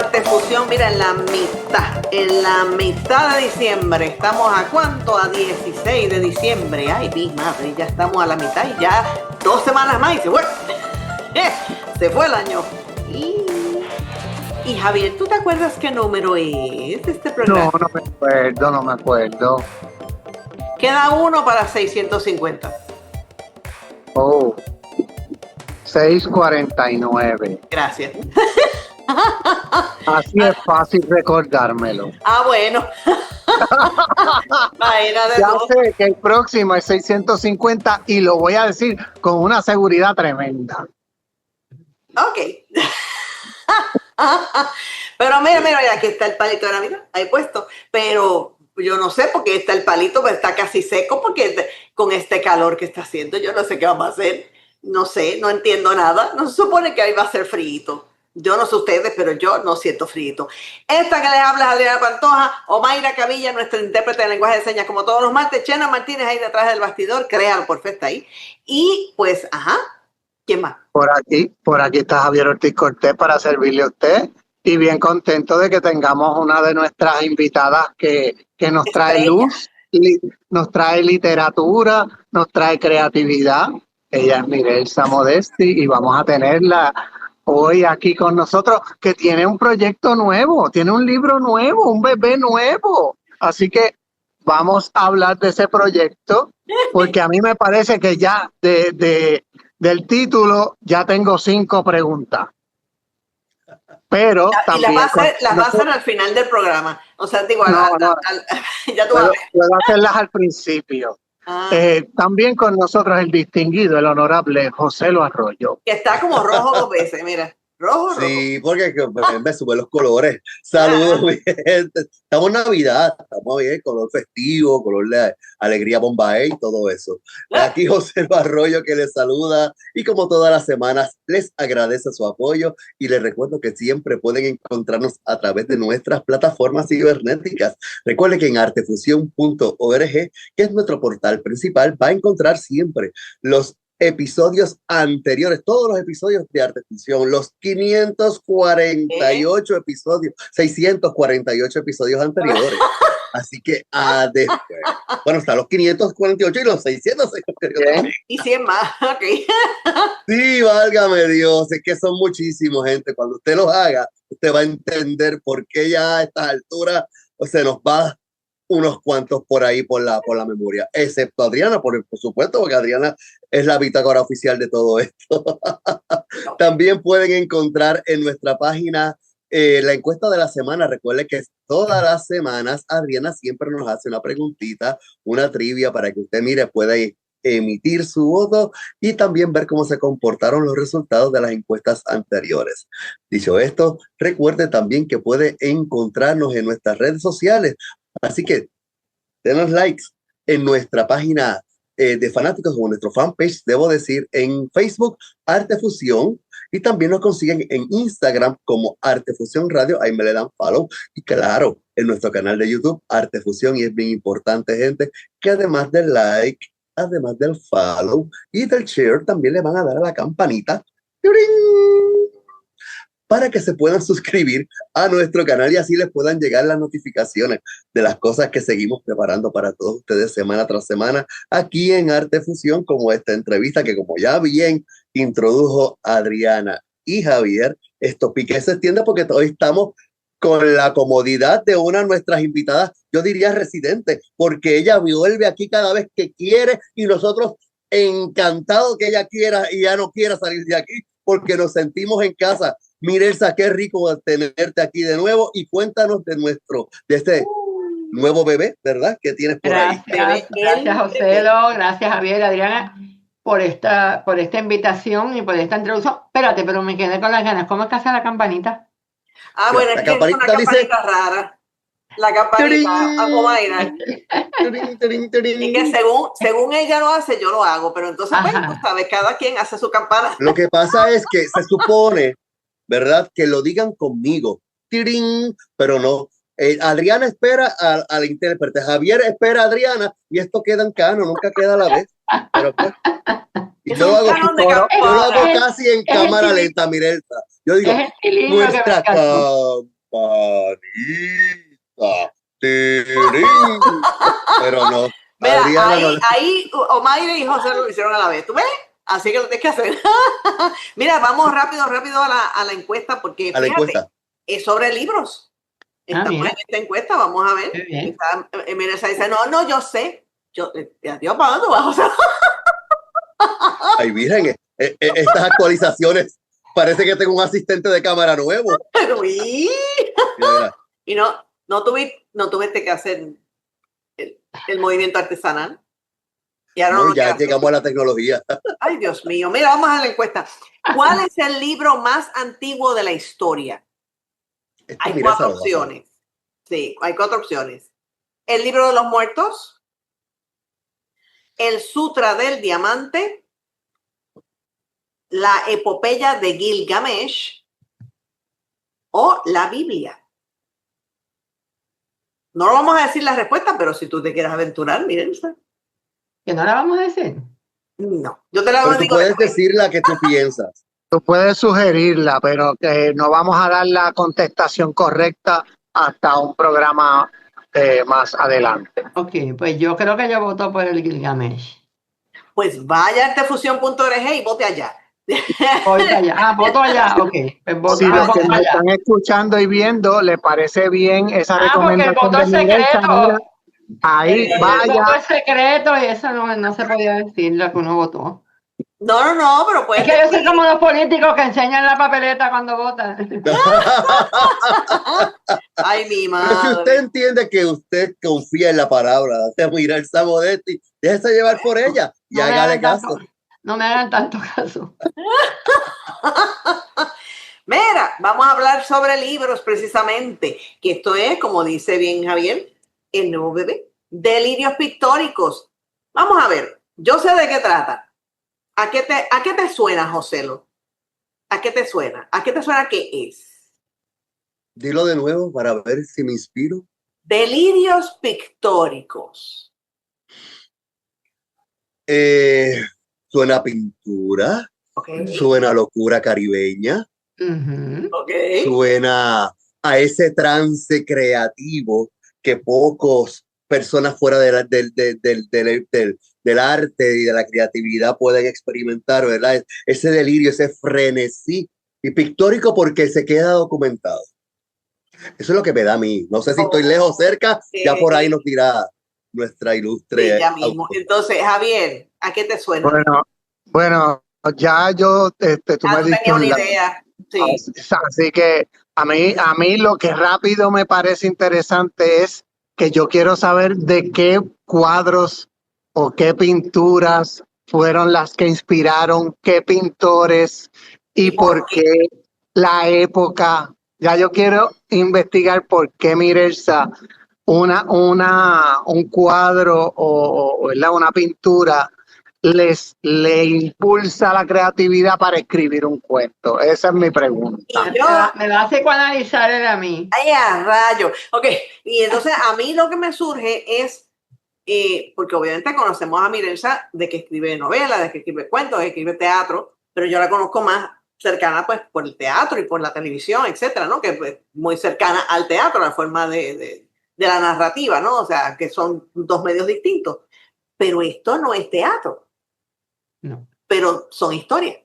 Artefusión, mira, en la mitad de diciembre. Estamos a ¿cuánto? A 16 de diciembre. Ay, mi madre, ya estamos a la mitad y ya 2 semanas más y se fue. Se fue el año. Y Javier, ¿tú te acuerdas qué número es este programa? No me acuerdo. Queda uno para 650. Oh, 649. Gracias. Así es fácil recordármelo. Bueno. Ya sé que el próximo es 650 y lo voy a decir con una seguridad tremenda. Ok. Pero mira, aquí está el palito de Navidad, ahí puesto. Pero yo no sé, porque está el palito, pero está casi seco, porque con este calor que está haciendo, yo no sé qué vamos a hacer. No sé, no entiendo nada. No se supone que ahí va a ser frío. Yo no sé ustedes, pero yo no siento frío. Esta que les habla es Adriana Pantoja, Omayra Cavilla, nuestra intérprete de lenguaje de señas, como todos los martes. Chena Martínez ahí detrás del bastidor, créalo, por fe está ahí. Y pues, ¿quién más? Por aquí está Javier Ortiz Cortés para servirle a usted. Y bien contento de que tengamos una de nuestras invitadas que nos trae luz, nos trae literatura, nos trae creatividad. Ella es Mirelsa Modesti y vamos a tenerla hoy aquí con nosotros, que tiene un proyecto nuevo, tiene un libro nuevo, un bebé nuevo. Así que vamos a hablar de ese proyecto, porque a mí me parece que ya del título ya tengo 5 preguntas. Pero también las va a hacer al final del programa. O sea, digo, ya tú puedo hacerlas al principio. También con nosotros el distinguido, el honorable José Lo Arroyo. Que está como rojo 2 veces, mira. Rojo. Sí, porque me suben los colores. Saludos, mi gente. Estamos en Navidad, estamos bien, color festivo, color de alegría Bombay y todo eso. Aquí José Arroyo que les saluda y como todas las semanas les agradece su apoyo y les recuerdo que siempre pueden encontrarnos a través de nuestras plataformas cibernéticas. Recuerden que en artefusión.org, que es nuestro portal principal, va a encontrar siempre los episodios anteriores, todos los episodios de Artefusión, los 548 episodios, 648 episodios anteriores. Así que después, bueno, están los 548 y los 600 y 100 más, ok. Sí, válgame Dios, es que son muchísimos, gente. Cuando usted los haga, usted va a entender por qué ya a estas alturas se nos va unos cuantos por ahí por la memoria, excepto Adriana, por supuesto, porque Adriana es la bitácora oficial de todo esto. También pueden encontrar en nuestra página la encuesta de la semana. Recuerde que todas las semanas Adriana siempre nos hace una preguntita, una trivia para que usted pueda emitir su voto y también ver cómo se comportaron los resultados de las encuestas anteriores. Dicho esto, recuerde también que puede encontrarnos en nuestras redes sociales. Así que denos likes en nuestra página de fanáticos o en nuestro fanpage, debo decir, en Facebook, Artefusión, y también nos consiguen en Instagram como Artefusión Radio, ahí me le dan follow, y claro, en nuestro canal de YouTube, Artefusión, y es bien importante, gente, que además del like, además del follow y del share, también le van a dar a la campanita para que se puedan suscribir a nuestro canal y así les puedan llegar las notificaciones de las cosas que seguimos preparando para todos ustedes semana tras semana aquí en Artefusión, como esta entrevista que, como ya bien introdujo Adriana y Javier, esto pique se extiende porque hoy estamos con la comodidad de una de nuestras invitadas, yo diría residente, porque ella vuelve aquí cada vez que quiere y nosotros encantados que ella quiera y ya no quiera salir de aquí porque nos sentimos en casa. Mirelsa, qué rico tenerte aquí de nuevo y cuéntanos de este nuevo bebé, ¿verdad? Que tienes por ahí. Gracias, José, gracias, Javier, Adriana, por esta invitación y por esta introducción. Espérate, pero me quedé con las ganas. ¿Cómo es que hace la campanita? Bueno, es que es una campanita rara. La campanita, Omayra. Y que según ella lo hace, yo lo hago, pero entonces, bueno, tú sabes, cada quien hace su campana. Lo que pasa es que se supone, ¿verdad? Que lo digan conmigo, ¡tirín! Pero no. Adriana espera al intérprete, Javier espera a Adriana y esto queda en cano, nunca queda a la vez. Pero pues, y yo lo hago casi en cámara lenta, Mirelsa. Yo digo, nuestra Tirín. Pero no. Mira, Adriana no. ahí Omaire y José lo hicieron a la vez. ¿Tú ves? Así que lo tienes que hacer. Mira, vamos rápido a la encuesta, porque A la fíjate, encuesta. es sobre libros. Estamos mira. en esta encuesta, vamos a ver. Qué bien. Está, Melissa dice, no, yo sé. Dios, ¿para dónde vas? Ay, miren, estas actualizaciones. Parece que tengo un asistente de cámara nuevo. Uy. Mira, Y no tuviste que hacer el movimiento artesanal. Y ahora no, no lo ya quieres hacer. llegamos a la tecnología. Ay, Dios mío. Mira, vamos a la encuesta. ¿Cuál es el libro más antiguo de la historia? Esto, Hay mira, 4 esa opciones. Sí, hay 4 opciones. El libro de los muertos, el Sutra del Diamante, la epopeya de Gilgamesh o la Biblia. No lo vamos a decir la respuesta, pero si tú te quieres aventurar, miren. ¿Que no la vamos a decir? No, yo te la Pero tú digo puedes después. decir la que tú piensas. Tú puedes sugerirla, pero que no vamos a dar la contestación correcta hasta un programa más adelante. Ok, pues yo creo que yo voto por el Gilgamesh. Pues vaya a artefusión.org y vote allá. Voy para allá. Voto allá. Ok, pues voto, Si los que voto nos allá. están escuchando y viendo le parece bien esa Porque el recomendación voto de es Melissa, secreto. mira, ahí El vaya. voto es secreto y eso no se podía decir lo que uno votó. No, pero puedes Es que yo soy decir. como los políticos que enseñan la papeleta cuando votan. Ay, mi Pero si usted madre. entiende que usted confía en la palabra de Miralza Modetti, déjese llevar por ella y No me hágale hagan caso. tanto, no me hagan tanto caso. Mira, vamos a hablar sobre libros precisamente, que esto es, como dice bien Javier, el nuevo bebé, delirios pictóricos. Vamos a ver, yo sé de qué trata. ¿A qué te suena, Joselo? ¿A qué te suena? ¿A qué te suena qué es? Dilo de nuevo para ver si me inspiro. Delirios pictóricos. Suena a pintura, Ok. suena a locura caribeña, Ujú. Ok. suena a ese trance creativo que pocos personas fuera del arte y de la creatividad pueden experimentar, ¿verdad? Ese delirio, ese frenesí, y pictórico porque se queda documentado. Eso es lo que me da a mí. No sé si estoy lejos o cerca, ya por ahí nos dirá nuestra ilustre. Sí, ya mismo. Entonces, Javier, ¿a qué te suena? Bueno, ya yo, tú me Tenía diste una un idea. Sí. Así que a mí lo que rápido me parece interesante es que yo quiero saber de qué cuadros o qué pinturas fueron las que inspiraron, qué pintores y por qué la época. Ya yo quiero investigar por qué Mirelsa un cuadro o ¿verdad? Una pintura le impulsa la creatividad para escribir un cuento. Esa es mi pregunta. Me va a psicoanalizar él a mí. Ay, a rayo. Ok, y entonces a mí lo que me surge es, porque obviamente conocemos a Mirelsa de que escribe novelas, de que escribe cuentos, de que escribe teatro, pero yo la conozco más cercana pues por el teatro y por la televisión, etcétera, ¿no? Que pues muy cercana al teatro, la forma de la narrativa, ¿no? O sea, que son 2 medios distintos. Pero esto no es teatro. No. Pero son historias.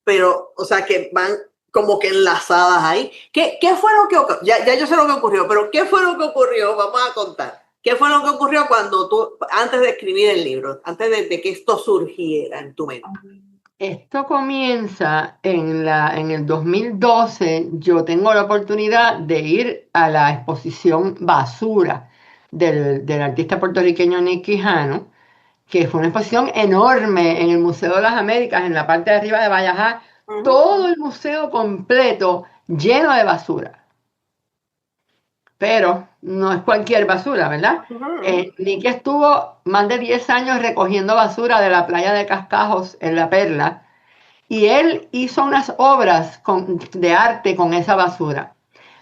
Pero, o sea, que van como que enlazadas ahí. ¿Qué fue lo que ocurrió? Ya yo sé lo que ocurrió, pero ¿qué fue lo que ocurrió? Vamos a contar. ¿Qué fue lo que ocurrió cuando tú, antes de escribir el libro, antes de que esto surgiera en tu mente? Esto comienza en el 2012. Yo tengo la oportunidad de ir a la exposición Basura del artista puertorriqueño Nick Quijano, que fue una exposición enorme en el Museo de las Américas, en la parte de arriba de Valleja, todo el museo completo lleno de basura. Pero no es cualquier basura, ¿verdad? Nick estuvo más de 10 años recogiendo basura de la playa de Cascajos en La Perla, y él hizo unas obras de arte con esa basura.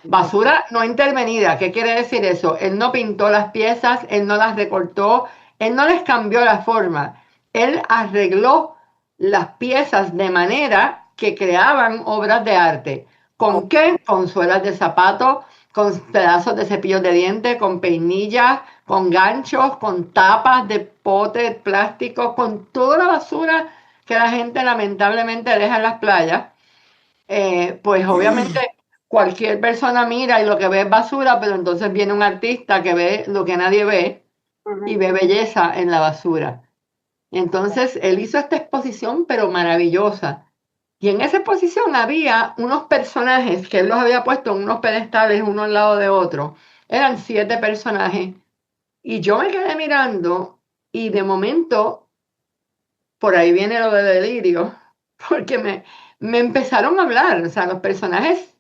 Basura no intervenida. ¿Qué quiere decir eso? Él no pintó las piezas, él no las recortó, él no les cambió la forma. Él arregló las piezas de manera que creaban obras de arte. ¿Con qué? Con suelas de zapato, con pedazos de cepillos de dientes, con peinillas, con ganchos, con tapas de potes plásticos, con toda la basura que la gente lamentablemente deja en las playas. Pues obviamente cualquier persona mira y lo que ve es basura, pero entonces viene un artista que ve lo que nadie ve y ve belleza en la basura. Entonces él hizo esta exposición, pero maravillosa. Y en esa exposición había unos personajes que él los había puesto en unos pedestales uno al lado de otro. Eran 7 personajes. Y yo me quedé mirando y de momento, por ahí viene lo de delirio, porque me empezaron a hablar. O sea, los personajes,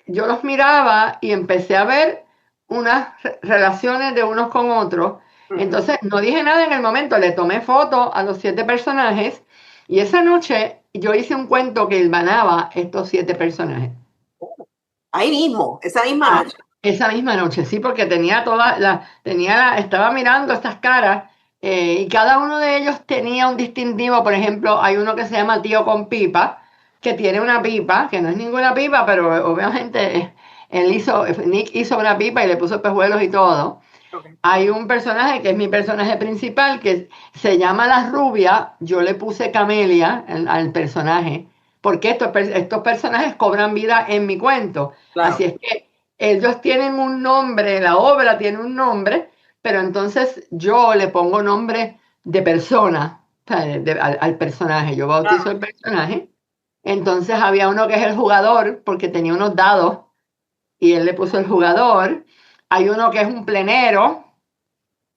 yo los miraba y empecé a ver unas relaciones de unos con otros. Entonces no dije nada en el momento, le tomé foto a los 7 personajes y esa noche yo hice un cuento que hilvanaba estos 7 personajes. Ahí mismo, esa misma noche. Esa misma noche, sí, porque tenía estaba mirando estas caras y cada uno de ellos tenía un distintivo. Por ejemplo, hay uno que se llama Tío con Pipa, que tiene una pipa, que no es ninguna pipa, pero obviamente Nick hizo una pipa y le puso espejuelos y todo. Okay. Hay un personaje que es mi personaje principal, que se llama La Rubia. Yo le puse Camelia al personaje, porque estos personajes cobran vida en mi cuento. Claro. Así es que ellos tienen un nombre, la obra tiene un nombre, pero entonces yo le pongo nombre de persona, o sea, al personaje. Yo bautizo el personaje. Entonces había uno que es el jugador, porque tenía unos dados, y él le puso el jugador. Hay uno que es un plenero,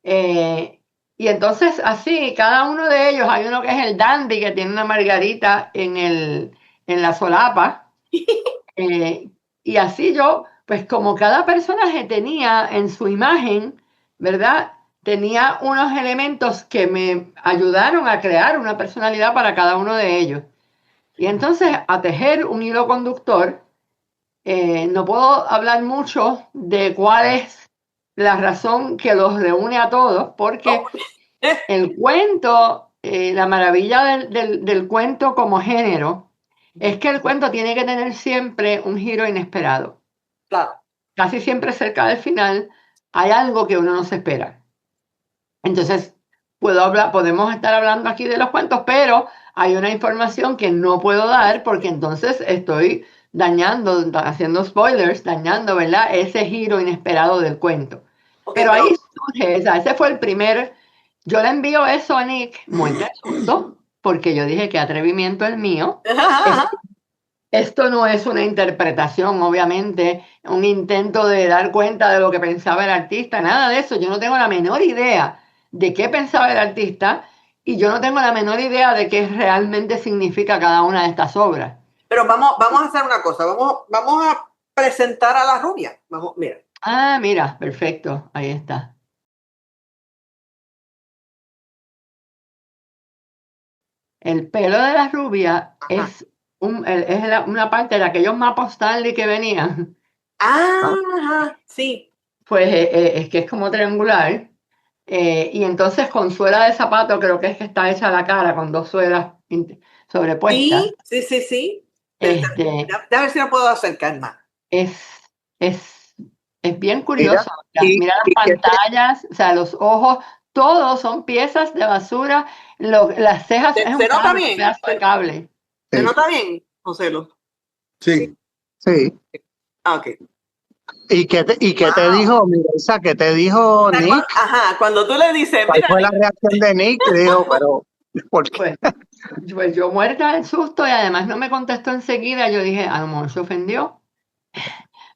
y entonces así, cada uno de ellos, hay uno que es el dandy, que tiene una margarita en la solapa, y así yo, pues como cada personaje tenía en su imagen, ¿verdad? Tenía unos elementos que me ayudaron a crear una personalidad para cada uno de ellos. Y entonces a tejer un hilo conductor. No puedo hablar mucho de cuál es la razón que los reúne a todos, porque el cuento, la maravilla del cuento como género, es que el cuento tiene que tener siempre un giro inesperado. Claro. Casi siempre cerca del final hay algo que uno no se espera. Entonces, podemos estar hablando aquí de los cuentos, pero hay una información que no puedo dar porque entonces estoy haciendo spoilers, dañando, ¿verdad? Ese giro inesperado del cuento. Okay, pero ahí surge, o sea, ese fue el primer, yo le envío eso a Nick, muy de susto, porque yo dije que atrevimiento el mío. Esto no es una interpretación, obviamente, un intento de dar cuenta de lo que pensaba el artista, nada de eso. Yo no tengo la menor idea de qué pensaba el artista y yo no tengo la menor idea de qué realmente significa cada una de estas obras. Pero vamos a hacer una cosa, vamos a presentar a La Rubia. Vamos, mira. Ah, mira, perfecto, ahí está. El pelo de La Rubia es una parte de aquellos mapas Stanley que venían. Ah, sí. Pues es que es como triangular. Y entonces con suela de zapato creo que es que está hecha la cara con 2 suelas sobrepuestas. Sí. Este, a ver si lo puedo acercar más. es bien curioso. Mira, Mira las pantallas, o sea, los ojos, todos son piezas de basura. Las cejas es un nota bien? pedazo de cable. ¿Se nota bien, Joselo? Sí. Sí. Ah, ok. ¿Y qué te dijo, Miresa? ¿Qué te dijo Nick? Ajá, cuando tú le dices, ¿Cuál mira, fue la reacción de Nick? Dijo, pero ¿por qué? Pues yo muerta del susto y además no me contestó enseguida. Yo dije, a lo mejor se ofendió.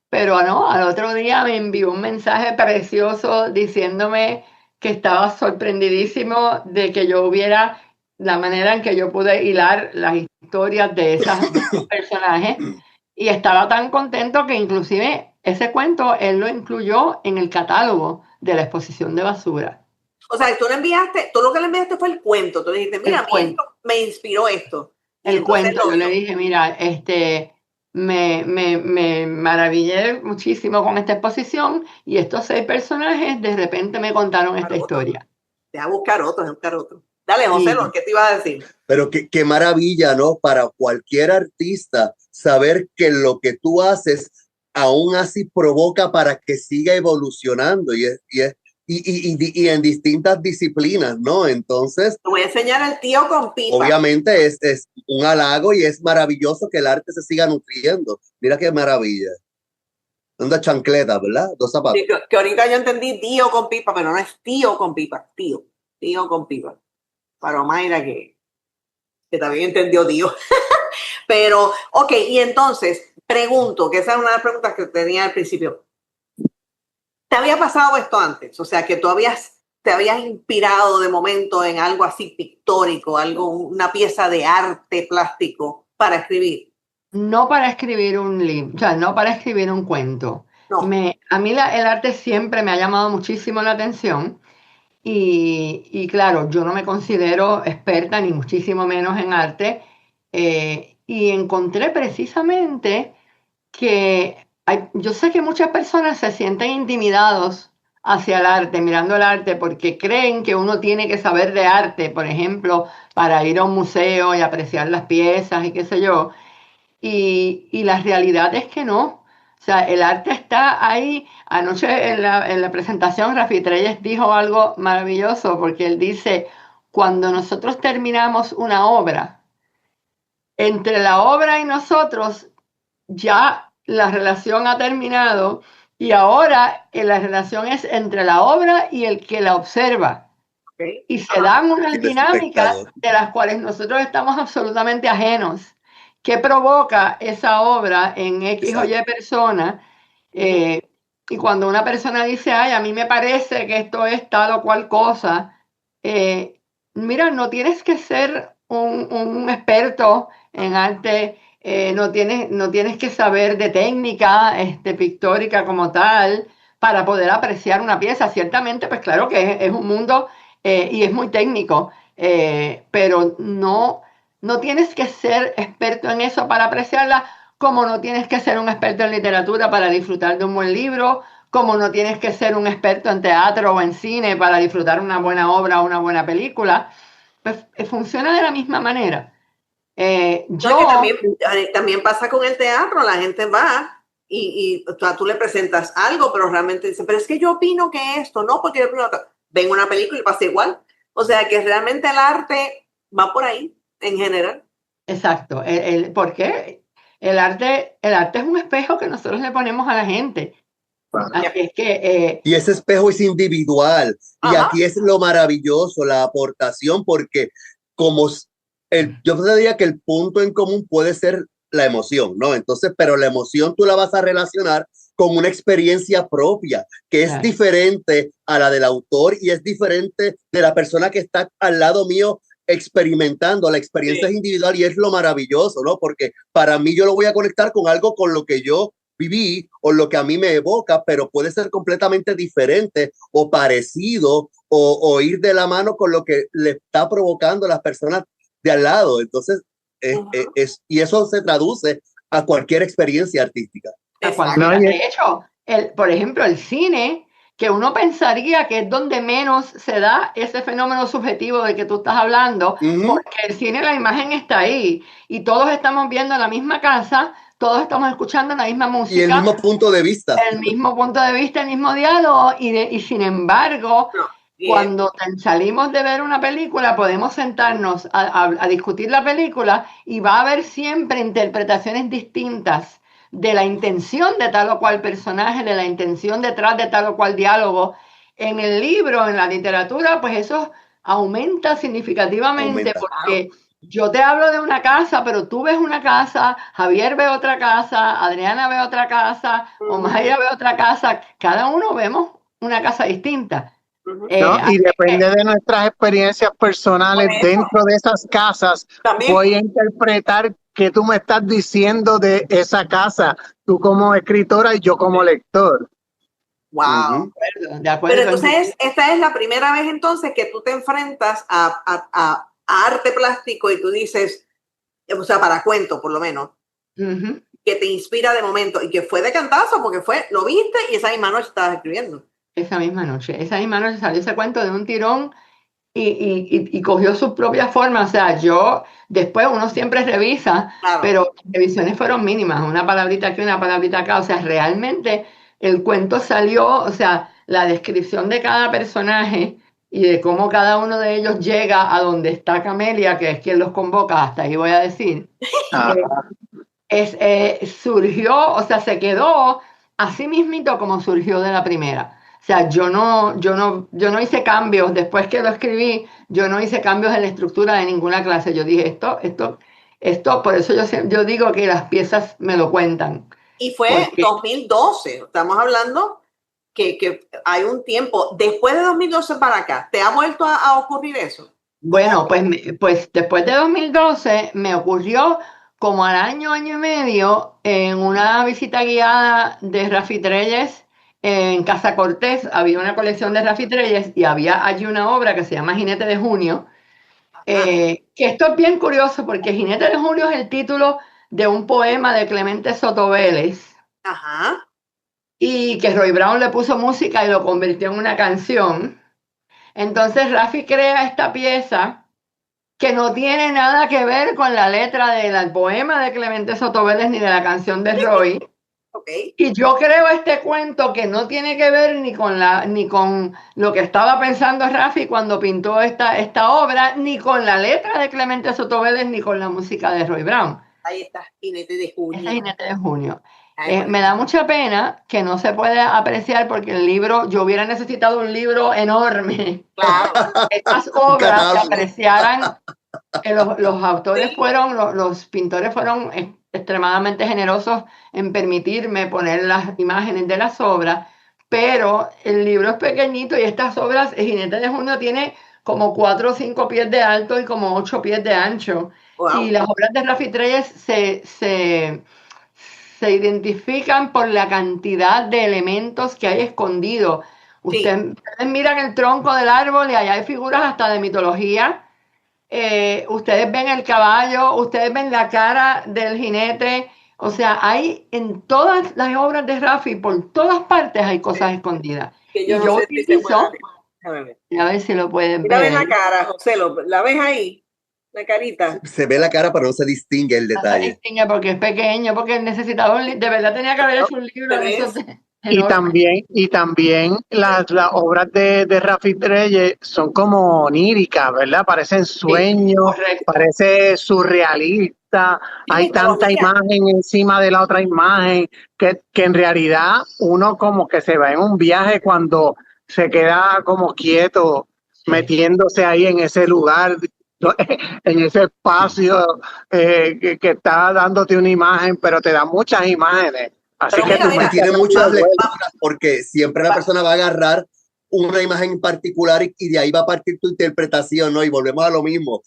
Pero no, al otro día me envió un mensaje precioso diciéndome que estaba sorprendidísimo de que yo hubiera la manera en que yo pude hilar las historias de esos personajes y estaba tan contento que inclusive ese cuento él lo incluyó en el catálogo de la exposición de basura. o sea, tú lo que le enviaste fue el cuento. Tú le dijiste, mira, a mí esto me inspiró esto. El cuento, yo le dije, mira, me maravillé muchísimo con esta exposición y estos 6 personajes de repente me contaron esta historia. Deja buscar otro. Dale, José, Y- lo que te iba a decir. Pero qué maravilla, ¿no? Para cualquier artista saber que lo que tú haces aún así provoca para que siga evolucionando y en distintas disciplinas, ¿no? Entonces, Te voy a enseñar al tío con pipa. obviamente es un halago y es maravilloso que el arte se siga nutriendo. Mira qué maravilla. Una chancleta, ¿verdad? Dos zapatos. Sí, que ahorita yo entendí tío con pipa, pero no es tío con pipa, tío con pipa. Para Mayra que también entendió tío. Pero, ok, y entonces, pregunto, que esa es una de las preguntas que tenía al principio. ¿Te había pasado esto antes? O sea, que te habías inspirado de momento en algo así pictórico, una pieza de arte plástico para escribir. No para escribir un libro, o sea, no para escribir un cuento. No. A mí el arte siempre me ha llamado muchísimo la atención y claro, yo no me considero experta ni muchísimo menos en arte y encontré precisamente que yo sé que muchas personas se sienten intimidados hacia el arte, mirando el arte, porque creen que uno tiene que saber de arte, por ejemplo, para ir a un museo y apreciar las piezas y qué sé yo. Y la realidad es que no. O sea, el arte está ahí. Anoche en la presentación, Rafi Treyes dijo algo maravilloso, porque él dice, cuando nosotros terminamos una obra, entre la obra y nosotros, ya la relación ha terminado y ahora la relación es entre la obra y el que la observa. Okay. Y se dan unas El dinámicas espectador. de las cuales nosotros estamos absolutamente ajenos. ¿Qué provoca esa obra en X o Y persona? Y cuando una persona dice, ay, a mí me parece que esto es tal o cual cosa, mira, no tienes que ser un experto en arte, no tienes que saber de técnica pictórica como tal para poder apreciar una pieza. Ciertamente, pues claro que es un mundo y es muy técnico, pero no tienes que ser experto en eso para apreciarla, como no tienes que ser un experto en literatura para disfrutar de un buen libro, como no tienes que ser un experto en teatro o en cine para disfrutar una buena obra o una buena película. Pues funciona de la misma manera. No, que también pasa con el teatro, la gente va y o sea, tú le presentas algo, pero realmente dice, pero es que yo opino que esto, no, porque yo ven una película y pasa igual. O sea, que realmente el arte va por ahí, en general. Exacto. Porque el arte es un espejo que nosotros le ponemos a la gente. Así es que Y ese espejo es individual. Y Ajá. aquí es lo maravilloso, la aportación, porque como yo te diría que el punto en común puede ser la emoción, ¿no? Entonces, pero la emoción tú la vas a relacionar con una experiencia propia, que es Claro. diferente a la del autor y es diferente de la persona que está al lado mío experimentando. La experiencia Sí. es individual y es lo maravilloso, ¿no? Porque para mí yo lo voy a conectar con algo con lo que yo viví o lo que a mí me evoca, pero puede ser completamente diferente o parecido o ir de la mano con lo que le está provocando a las personas de al lado. Entonces, y eso se traduce a cualquier experiencia artística. Exacto. No, De hecho, por ejemplo, el cine, que uno pensaría que es donde menos se da ese fenómeno subjetivo del que tú estás hablando, porque el cine, la imagen está ahí y todos estamos viendo la misma casa, todos estamos escuchando la misma música. Y el mismo punto de vista. El mismo punto de vista, el mismo diálogo, y sin embargo, cuando salimos de ver una película, podemos sentarnos a discutir la película y va a haber siempre interpretaciones distintas de la intención de tal o cual personaje, de la intención detrás de tal o cual diálogo. En el libro, en la literatura, pues eso aumenta significativamente porque yo te hablo de una casa, pero tú ves una casa, Javier ve otra casa, Adriana ve otra casa, Omaira ve otra casa, cada uno vemos una casa distinta. ¿no? Y depende de nuestras experiencias personales dentro de esas casas, también voy a interpretar qué tú me estás diciendo de esa casa, tú como escritora y yo como lector. Wow. De acuerdo. Pero entonces, esta es la primera vez entonces que tú te enfrentas a arte plástico y tú dices, o sea, para cuento por lo menos, que te inspira de momento y que fue de cantazo porque lo viste y esa misma noche estabas escribiendo. Esa misma noche salió ese cuento de un tirón y cogió su propia forma. O sea, después uno siempre revisa, Claro. pero las revisiones fueron mínimas, una palabrita aquí, una palabrita acá. O sea, realmente el cuento salió, o sea, la descripción de cada personaje y de cómo cada uno de ellos llega a donde está Camelia, que es quien los convoca, hasta ahí voy a decir. Ah, Surgió, o sea, se quedó así mismito como surgió de la primera. O sea, yo no hice cambios, después que lo escribí, yo no hice cambios en la estructura de ninguna clase. Yo dije, esto, por eso yo digo que las piezas me lo cuentan. Y fue Porque- 2012, estamos hablando que hay un tiempo, después de 2012 para acá, ¿te ha vuelto a ocurrir eso? Bueno, pues después de 2012 me ocurrió como al año y medio en una visita guiada de Rafi Trelles en Casa Cortés. Había una colección de Rafi Trelles y había allí una obra que se llama Jinete de Junio. Que esto es bien curioso porque Jinete de Junio es el título de un poema de Clemente Soto Vélez Ajá. y que Roy Brown le puso música y lo convirtió en una canción. Entonces Rafi crea esta pieza que no tiene nada que ver con la letra del poema de Clemente Soto Vélez ni de la canción de Roy. Ok. Y yo creo este cuento que no tiene que ver ni con lo que estaba pensando Rafi cuando pintó esta obra, ni con la letra de Clemente Soto Vélez, ni con la música de Roy Brown. Ahí está, Jinete de Junio. Ese Jinete de Junio. Ay, bueno. Me da mucha pena que no se puede apreciar porque el libro, yo hubiera necesitado un libro enorme. Claro. Estas obras que catálogo. apreciaran, que los autores los pintores fueron extremadamente generosos en permitirme poner las imágenes de las obras, pero el libro es pequeñito y estas obras, el Jinete de Junio tiene como 4 o 5 pies de alto y como 8 pies de ancho. Wow. Y las obras de Rafi Trelles se identifican por la cantidad de elementos que hay escondidos. Ustedes miran el tronco del árbol y allá hay figuras hasta de mitología. Ustedes ven el caballo, ustedes ven la cara del jinete. O sea, hay en todas las obras de Rafi, por todas partes hay cosas escondidas. Que Y yo no yo sé si se puede utilizo, ver. Déjame ver. a ver si lo pueden Mira, ves ver. la cara, José, ¿la ves ahí? La carita. Se ve la cara, pero no se distingue el No se detalle. distingue porque es pequeño, porque necesitaba de verdad tenía que haber hecho un libro de esos y también las obras de Rafi Trelles son como oníricas, ¿verdad? Parecen sueños, correcto. parece surrealista. Hay tanta mitología. imagen encima de la otra imagen que en realidad uno como que se va en un viaje cuando se queda como quieto, metiéndose ahí en ese lugar, en ese espacio que está dándote una imagen, pero te da muchas imágenes. Así Pero que mira, tú mira, Y tiene puedes muchas darle vuelta. lecturas porque siempre la persona va a agarrar una imagen en particular y de ahí va a partir tu interpretación, ¿no? Y volvemos a lo mismo.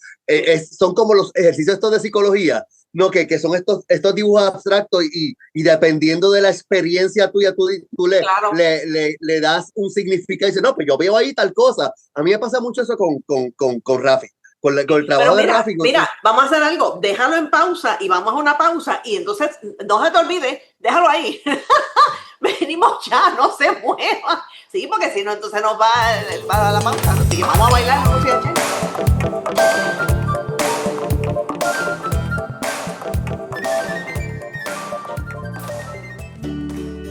Son como los ejercicios estos de psicología, ¿no? Que son estos dibujos abstractos y dependiendo de la experiencia tuya, tú Claro. le das un significado y dices, no, pues yo veo ahí tal cosa. A mí me pasa mucho eso con Rafi. Con el trabajo Pero de mira, Rafi. mira, vamos a hacer algo, déjalo en pausa y vamos a una pausa y entonces no se te olvide, déjalo ahí. Venimos ya, no se mueva. Sí, porque si no, entonces nos va a la pausa. Así que vamos a bailar música chévere.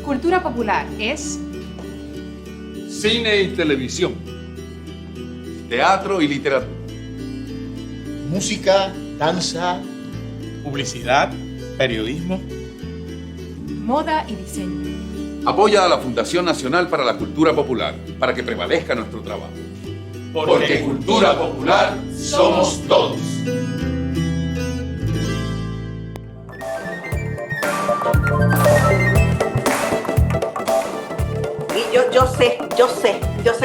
Cultura popular es Cine y televisión, teatro y literatura, música, danza, publicidad, periodismo. moda y diseño. apoya a la Fundación Nacional para la Cultura Popular para que prevalezca nuestro trabajo. Porque cultura popular somos todos. Y yo sé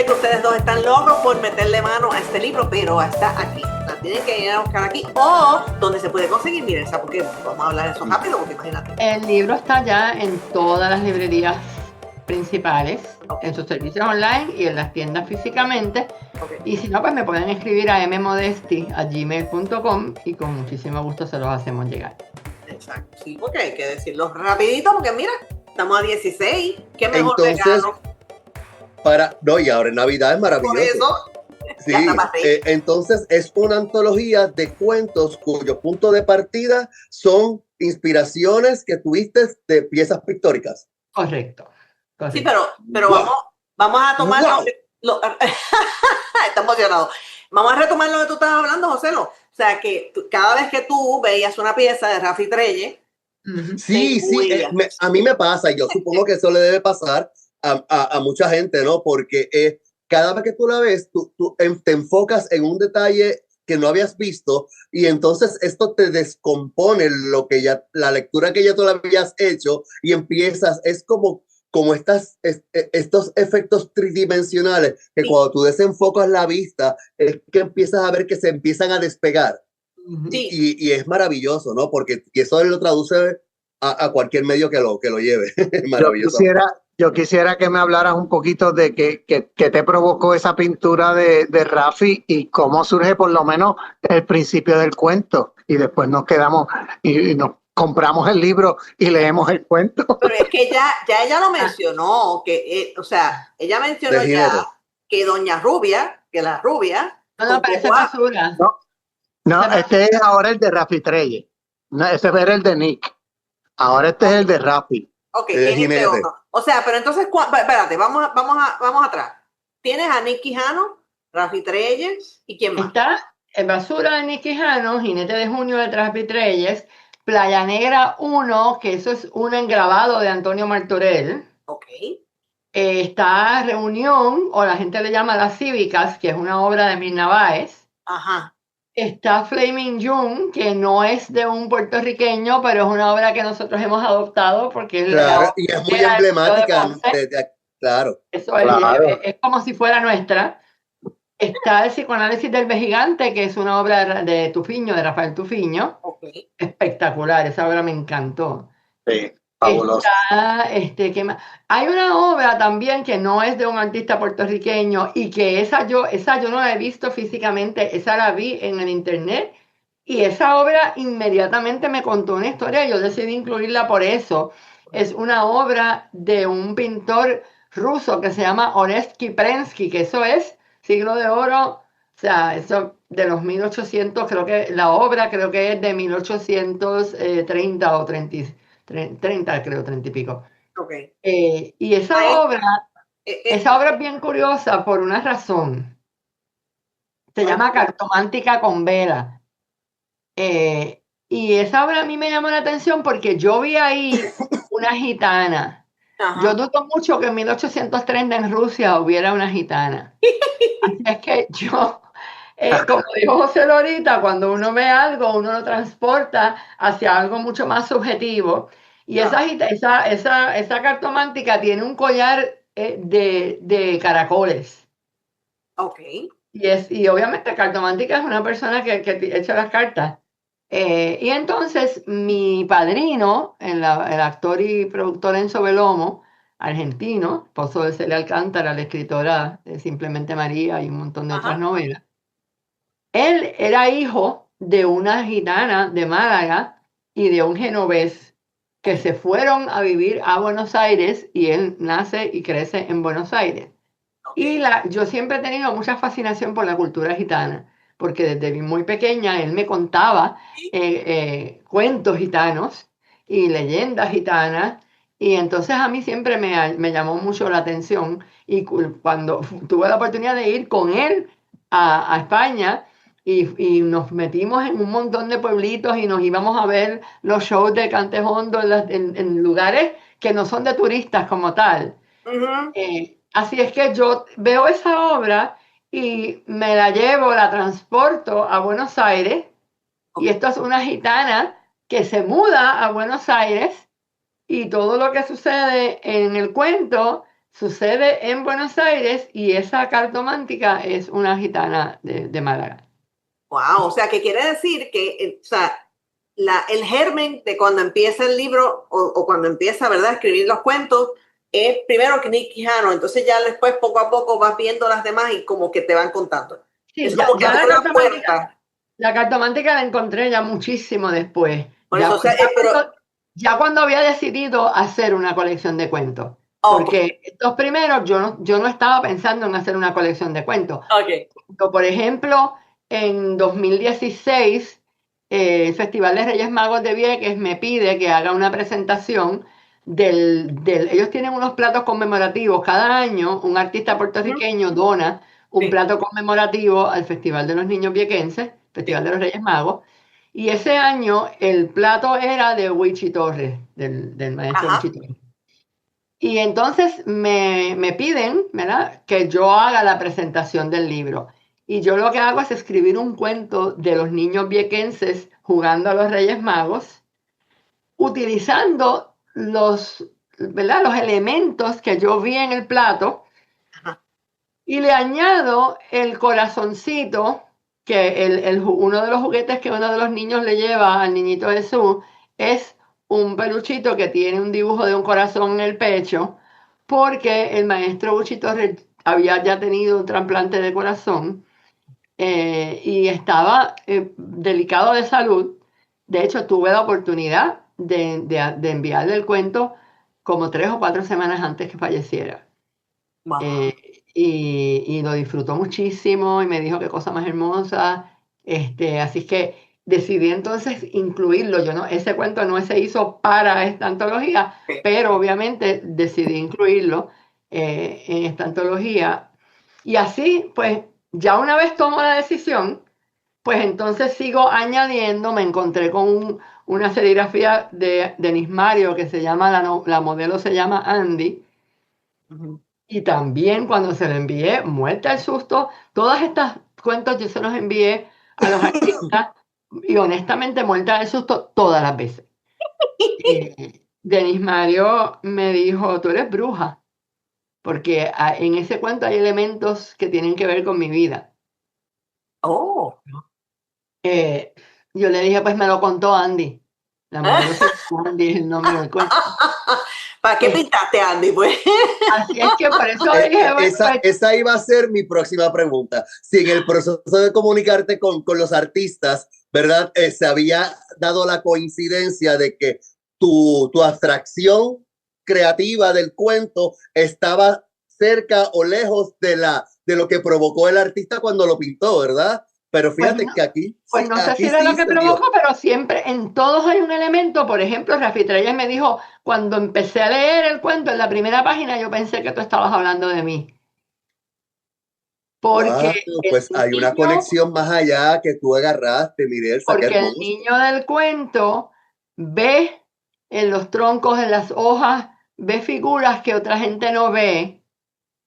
que ustedes dos están locos por meterle mano a este libro, pero está aquí. La tienen que ir a buscar aquí o donde se puede conseguir. Miren, ¿sabes por qué? Vamos a hablar de eso rápido, porque imagínate. El libro está ya en todas las librerías principales, Ok. en sus servicios online y en las tiendas físicamente. Ok. Y si no, pues me pueden escribir a mmodesti@gmail.com y con muchísimo gusto se los hacemos llegar. Exacto. Sí, porque hay que decirlo rapidito, porque mira, estamos a 16. ¿Qué mejor Entonces, regalo? no, y ahora en Navidad es Por maravilloso. eso, Sí, Ya está más ahí. entonces es una antología de cuentos cuyo punto de partida son inspiraciones que tuviste de piezas pictóricas. Correcto. Sí, correcto. pero Wow. vamos a tomar Wow. está emocionado. Vamos a retomar lo que tú estabas hablando, José. O sea, que cada vez que tú veías una pieza de Rafi Trelle, Ujú. Sí, sí, a mí me pasa, yo supongo que eso le debe pasar a mucha gente, ¿no? Porque cada vez que tú la ves, te enfocas en un detalle que no habías visto y entonces esto te descompone la lectura que ya tú la habías hecho y empiezas, es como estos efectos tridimensionales que Sí. cuando tú desenfocas la vista es que empiezas a ver que se empiezan a despegar. Ujú. Sí. Y es maravilloso, ¿no? Porque eso él lo traduce a cualquier medio que lo lleve. Maravilloso. Yo quisiera que me hablaras un poquito de qué te provocó esa pintura de Rafi y cómo surge por lo menos el principio del cuento. Y después nos quedamos y nos compramos el libro y leemos el cuento. Pero es que ya ella lo mencionó, que, o sea, ella mencionó Del ya jinete. que Doña Rubia, que la rubia, No, pero eso es basura. No, Se va- este es ahora el de Rafi Trelle. No, ese era el de Nick. Ahora este es el de Rafi. ok, El es este jinete. otro. O sea, pero entonces, espérate, vamos atrás. Tienes a Nick Quijano, Rafi Trelles, ¿y quién más? Está en Basura de Nick Quijano, Jinete de Junio de Rafi Trelles, Playa Negra 1, que eso es un engrabado de Antonio Martorell. Ok. Está Reunión, o la gente le llama Las Cívicas, que es una obra de Mirna Báez. Ajá. Está Flaming June, que no es de un puertorriqueño, pero es una obra que nosotros hemos adoptado porque Claro, y es muy emblemática. Claro. Eso Claro. es como si fuera nuestra. Está El psicoanálisis del vejigante, que es una obra de Tufiño, de Rafael Tufiño. Ok. Espectacular, esa obra me encantó. Sí, fabuloso. Está, ¿qué más? Hay una obra también que no es de un artista puertorriqueño y que esa yo no la he visto físicamente, esa la vi en el internet y esa obra inmediatamente me contó una historia y yo decidí incluirla por eso. Es una obra de un pintor ruso que se llama Orest Kiprensky, que eso es siglo de oro, o sea, eso de los 1800, creo que la obra creo que es de 1830 o 30, creo, 30 y pico. Ok. Y esa obra es bien curiosa por una razón. Se llama Cartomántica con vela. Y esa obra a mí me llamó la atención porque yo vi ahí una gitana. Ajá. Yo dudo mucho que en 1830 en Rusia hubiera una gitana. Así es que yo, como dijo José ahorita, cuando uno ve algo, uno lo transporta hacia algo mucho más subjetivo. Y esa cartomántica tiene un collar de caracoles. Ok. Y obviamente cartomántica es una persona que echa las cartas. Y entonces mi padrino, el actor y productor Enzo Belomo, argentino, esposo de Celia Alcántara, la escritora de Simplemente María y un montón de Ajá. otras novelas, él era hijo de una gitana de Málaga y de un genovés que se fueron a vivir a Buenos Aires y él nace y crece en Buenos Aires. Y yo siempre he tenido mucha fascinación por la cultura gitana, porque desde muy pequeña él me contaba cuentos gitanos y leyendas gitanas, y entonces a mí siempre me llamó mucho la atención, y cuando tuve la oportunidad de ir con él a España, y nos metimos en un montón de pueblitos y nos íbamos a ver los shows de Cantejondo en lugares que no son de turistas como tal. Ujú. Así es que yo veo esa obra y me la llevo, la transporto a Buenos Aires, y esto es una gitana que se muda a Buenos Aires y todo lo que sucede en el cuento sucede en Buenos Aires y esa cartomántica es una gitana de Málaga. Wow, o sea, que quiere decir que, o sea, el germen de cuando empieza el libro o cuando empieza, ¿verdad?, a escribir los cuentos, es primero que Nick Quijano, entonces ya después poco a poco vas viendo las demás y como que te van contando. Sí, es como que abre la puerta. La cartomántica la encontré ya muchísimo después. Por eso, o sea, Ya cuando había decidido hacer una colección de cuentos. Porque estos primeros yo no estaba pensando en hacer una colección de cuentos. Por ejemplo, en 2016, el Festival de Reyes Magos de Vieques me pide que haga una presentación ellos tienen unos platos conmemorativos. Cada año un artista puertorriqueño dona un plato conmemorativo al Festival de los Niños Viequenses, Festival de los Reyes Magos. Y ese año el plato era de Wichi Torres, del maestro Wichi Torres. Y entonces me piden, ¿verdad?, que yo haga la presentación del libro. Y yo lo que hago es escribir un cuento de los niños viequenses jugando a los Reyes Magos, utilizando los elementos que yo vi en el plato, y le añado el corazoncito, que uno de los juguetes que uno de los niños le lleva al niñito Jesús es un peluchito que tiene un dibujo de un corazón en el pecho, porque el maestro Wichi Torres había ya tenido un trasplante de corazón y estaba delicado de salud. De hecho, tuve la oportunidad de enviarle el cuento como 3 o 4 semanas antes que falleciera. Wow. Y lo disfrutó muchísimo y me dijo qué cosa más hermosa. Así que decidí entonces incluirlo. Ese cuento no se hizo para esta antología, pero obviamente decidí incluirlo en esta antología. Y así, pues, ya una vez tomo la decisión, pues entonces sigo añadiendo. Me encontré con una serigrafía de Nismario que se llama, la modelo se llama Andy. Y también cuando se lo envié, muerta el susto, todas estas cuentos yo se los envié a los artistas y honestamente muerta el susto todas las veces. Denis Mario me dijo, tú eres bruja, porque en ese cuento hay elementos que tienen que ver con mi vida. Yo le dije, pues me lo contó Andy. La modelo Andy es el nombre del cuento. ¿Para qué pintaste, Andy? Pues? Así es que por eso dije... Esa iba a ser mi próxima pregunta. Si en el proceso de comunicarte con los artistas, ¿verdad? Se había dado la coincidencia de que tu abstracción creativa del cuento estaba cerca o lejos de lo que provocó el artista cuando lo pintó, ¿verdad? Pero fíjate que aquí... Pues no sé si era lo que provocó, pero siempre en todos hay un elemento. Por ejemplo, Rafi Treyes me dijo, cuando empecé a leer el cuento en la primera página, yo pensé que tú estabas hablando de mí. Porque pues hay una conexión más allá que tú agarraste, Mirel. Porque el niño del cuento ve en los troncos, en las hojas, ve figuras que otra gente no ve.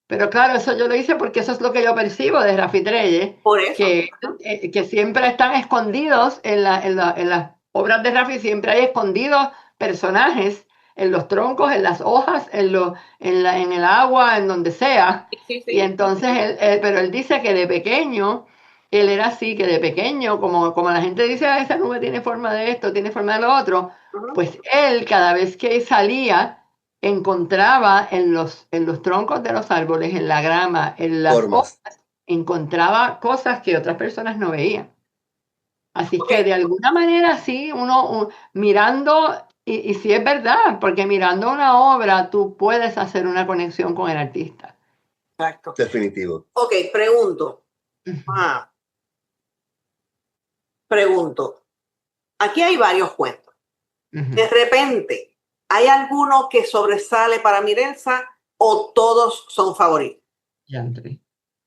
Pero claro, eso yo lo hice porque eso es lo que yo percibo de Rafi Treyes, que siempre están escondidos en las obras de Rafi, siempre hay escondidos personajes en los troncos, en las hojas, en el agua, en donde sea. Sí. Y entonces, pero él dice que de pequeño, él era así, que de pequeño, como la gente dice, esa nube tiene forma de esto, tiene forma de lo otro, pues él cada vez que salía, encontraba en los troncos de los árboles, en la grama, en las hojas, encontraba cosas que otras personas no veían. Así que de alguna manera sí, uno mirando, y sí es verdad, porque mirando una obra tú puedes hacer una conexión con el artista. Exacto. Definitivo. Ok, pregunto. Pregunto. Aquí hay varios cuentos. De repente, ¿hay alguno que sobresale para Mirelsa o todos son favoritos?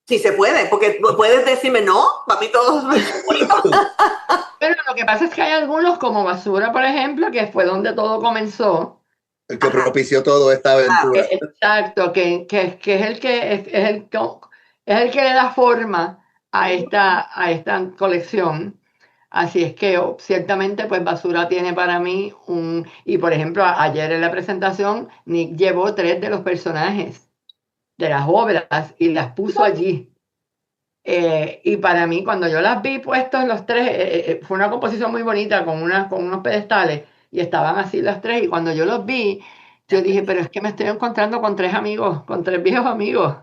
Sí se puede, porque puedes decirme, no, para mí todos son favoritos. Pero lo que pasa es que hay algunos como Basura, por ejemplo, que fue donde todo comenzó. El que propició toda esta aventura. Exacto, que es el que le da forma a esta colección. Así es que ciertamente pues Basura tiene para mí y por ejemplo ayer en la presentación Nick llevó 3 de los personajes de las obras y las puso allí. Y para mí cuando yo las vi puestos los 3, fue una composición muy bonita con unos pedestales y estaban así los 3 y cuando yo los vi, yo dije, pero es que me estoy encontrando con 3 amigos, con 3 viejos amigos.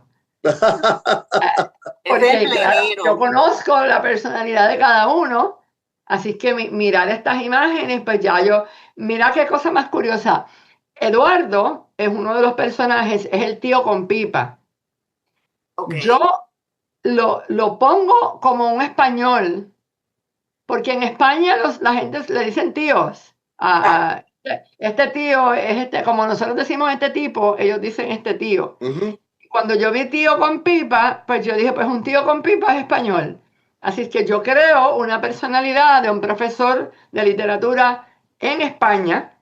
Porque claro, yo conozco la personalidad de cada uno. Así que mirar estas imágenes, pues mira qué cosa más curiosa. Eduardo es uno de los personajes, es el tío con pipa. Ok. Yo lo pongo como un español, porque en España la gente le dicen tíos. Este tío es como nosotros decimos este tipo, ellos dicen este tío. Ujú. Cuando yo vi tío con pipa, pues yo dije, pues un tío con pipa es español. Así es que yo creo una personalidad de un profesor de literatura en España,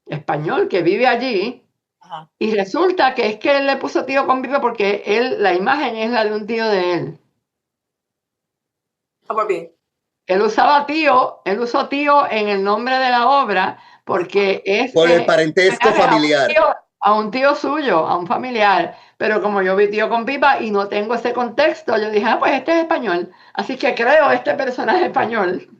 español, que vive allí, Ajá. y resulta que es que él le puso tío con pipa porque la imagen es la de un tío de él. Vamos bien. Él usó tío en el nombre de la obra porque es Por el parentesco familiar. a un tío suyo, a un familiar. Pero como yo vi tío con pipa y no tengo ese contexto, yo dije, pues este es español. Así que creo este personaje español.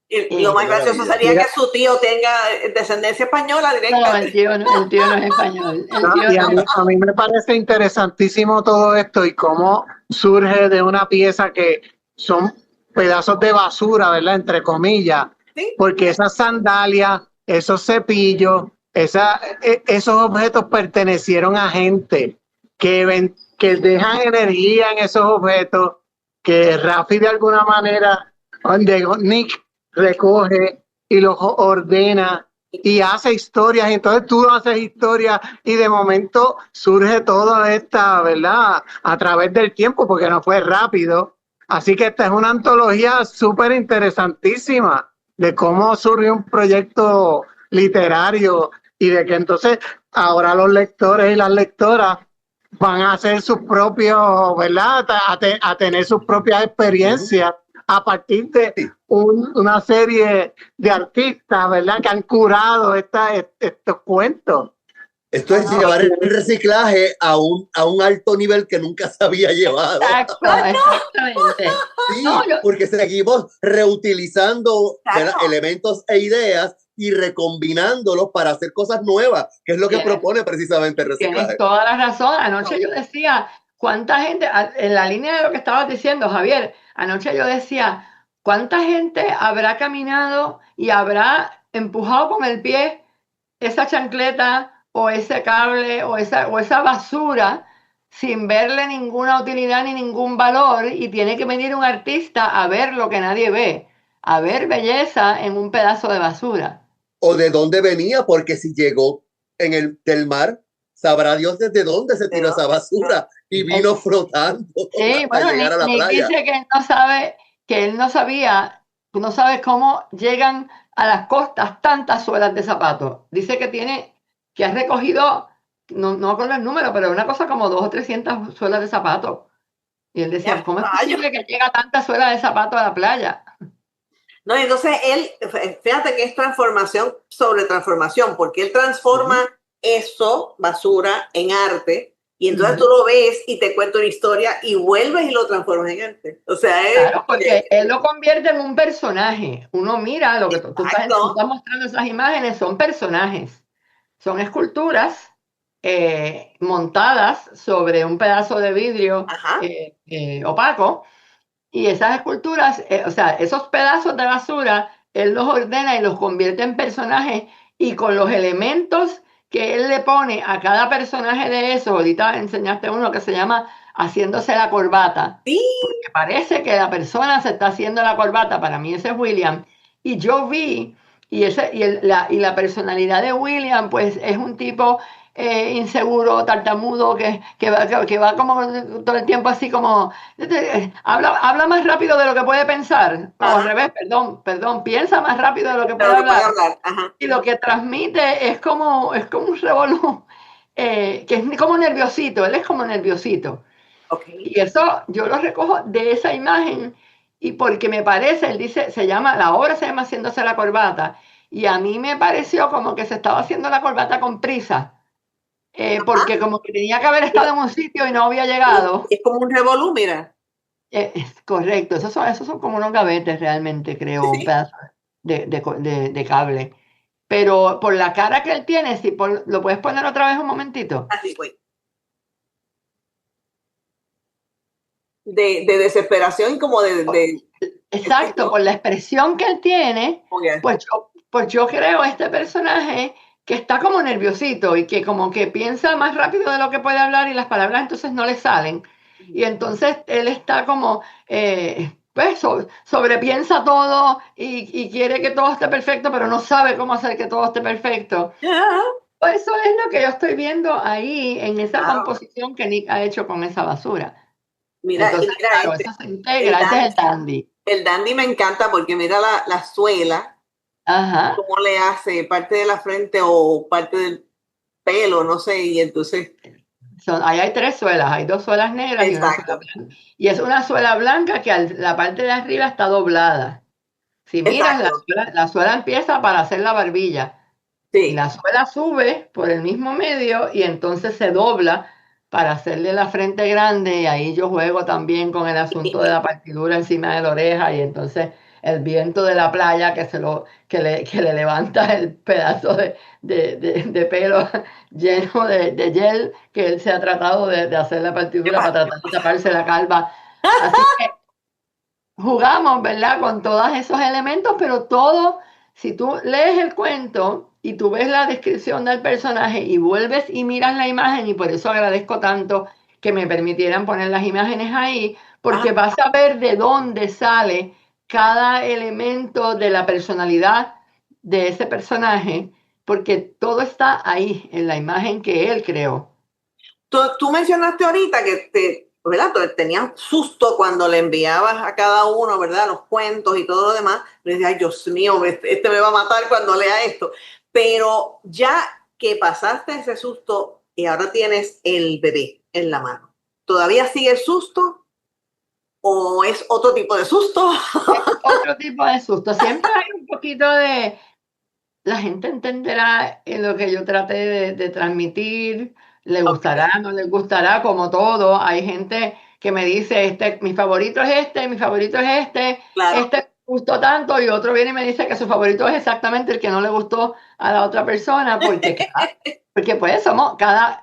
Y lo más gracioso sería que su tío tenga descendencia española directa. No, el tío no es español. Y a mí me parece interesantísimo todo esto y cómo surge de una pieza que son pedazos de basura, ¿verdad? Entre comillas, Sí. porque esas sandalias, esos cepillos, esos objetos pertenecieron a gente que dejan energía en esos objetos, que Rafi de alguna manera, donde Nick recoge y los ordena y hace historias, y entonces tú haces historias y de momento surge toda esta, ¿verdad? A través del tiempo, porque no fue rápido. Así que esta es una antología súper interesantísima de cómo surgió un proyecto literario y de que entonces ahora los lectores y las lectoras van a hacer sus propios, ¿verdad? A tener sus propias experiencias a partir de una serie de artistas, ¿verdad? Que han curado estos cuentos. Esto es llevar el reciclaje a un alto nivel que nunca se había llevado. Exactamente. Sí, porque seguimos reutilizando elementos e ideas y recombinándolos para hacer cosas nuevas, que es lo que propone precisamente el reciclaje. Tienes toda la razón. Anoche yo decía, ¿cuánta gente, en la línea de lo que estabas diciendo, Javier, anoche yo decía, ¿cuánta gente habrá caminado y habrá empujado con el pie esa chancleta o ese cable o esa basura sin verle ninguna utilidad ni ningún valor, y tiene que venir un artista a ver lo que nadie ve, a ver belleza en un pedazo de basura? O de dónde venía, porque si llegó del mar, sabrá Dios desde dónde se tiró esa basura y vino flotando hasta llegar a la playa. Dice que él no sabía, tú no sabes cómo llegan a las costas tantas suelas de zapatos. Dice que ha recogido, no acuerdo el número, pero una cosa como 200 o 300 suelas de zapatos. Y él decía, ¿cómo es posible que llega tanta suela de zapatos a la playa? No, entonces él, fíjate que es transformación sobre transformación, porque él transforma eso, basura, en arte, y entonces tú lo ves y te cuenta una historia y vuelves y lo transformas en arte. O sea, claro, porque él lo convierte en un personaje. Uno mira lo que tú estás mostrando, esas imágenes son personajes, son esculturas montadas sobre un pedazo de vidrio opaco. Y esas esculturas, o sea, esos pedazos de basura, él los ordena y los convierte en personajes, y con los elementos que él le pone a cada personaje de esos. Ahorita enseñaste uno que se llama haciéndose la corbata. Sí. Porque parece que la persona se está haciendo la corbata. Para mí ese es William. Y yo vi, y la personalidad de William, pues es un tipo inseguro, tartamudo, que va como todo el tiempo así como habla más rápido de lo que puede pensar, o al revés, perdón, piensa más rápido de lo que puede hablar. Y lo que transmite es como un revolú, que es como nerviosito, él es como nerviosito. Y eso yo lo recojo de esa imagen, y porque me parece, él dice, la obra se llama Haciéndose la corbata, y a mí me pareció como que se estaba haciendo la corbata con prisa. Porque como que tenía que haber estado en un sitio y no había llegado. Es como un revolú, mira. Es correcto, esos son como unos gavetes realmente, creo, un pedazo de cable. Pero por la cara que él tiene, ¿lo puedes poner otra vez un momentito? Así fue. De desesperación y como de Exacto, por la expresión que él tiene, pues yo creo este personaje que está como nerviosito y que como que piensa más rápido de lo que puede hablar y las palabras entonces no le salen. Y entonces él está como, pues sobrepiensa todo y quiere que todo esté perfecto, pero no sabe cómo hacer que todo esté perfecto. Pues eso es lo que yo estoy viendo ahí en esa Claro. composición que Nick ha hecho con esa basura. Mira, Entonces, mira claro, eso se integra, ese es el dandy. el dandy me encanta porque mira la suela, Ajá. cómo le hace parte de la frente o parte del pelo, no sé, y entonces, Ahí hay 3 suelas, hay 2 suelas negras y una suela exacto, blanca. Y es una suela blanca que la parte de arriba está doblada. Si miras, exacto, la suela empieza para hacer la barbilla. Y sí. la suela sube por el mismo medio y entonces se dobla para hacerle la frente grande. Y ahí yo juego también con el asunto de la partidura encima de la oreja y entonces el viento de la playa que le levanta el pedazo de pelo lleno de gel que él se ha tratado de hacer la partidura para tratar de taparse la calva. Así que jugamos, ¿verdad? Con todos esos elementos, pero todo, si tú lees el cuento y tú ves la descripción del personaje y vuelves y miras la imagen, y por eso agradezco tanto que me permitieran poner las imágenes ahí, porque vas a ver de dónde sale cada elemento de la personalidad de ese personaje, porque todo está ahí en la imagen que él creó. Tú mencionaste ahorita que ¿verdad? Tenías susto cuando le enviabas a cada uno, ¿verdad? Los cuentos y todo lo demás. Le decía, ay, Dios mío, este me va a matar cuando lea esto. Pero ya que pasaste ese susto y ahora tienes el bebé en la mano, ¿todavía sigue el susto? ¿O es otro tipo de susto? Otro tipo de susto. Siempre hay un poquito de... La gente entenderá en lo que yo traté de transmitir, le gustará, no le gustará, como todo. Hay gente que me dice, mi favorito es mi favorito es Claro. este me gustó tanto, y otro viene y me dice que su favorito es exactamente el que no le gustó a la otra persona, porque pues somos, a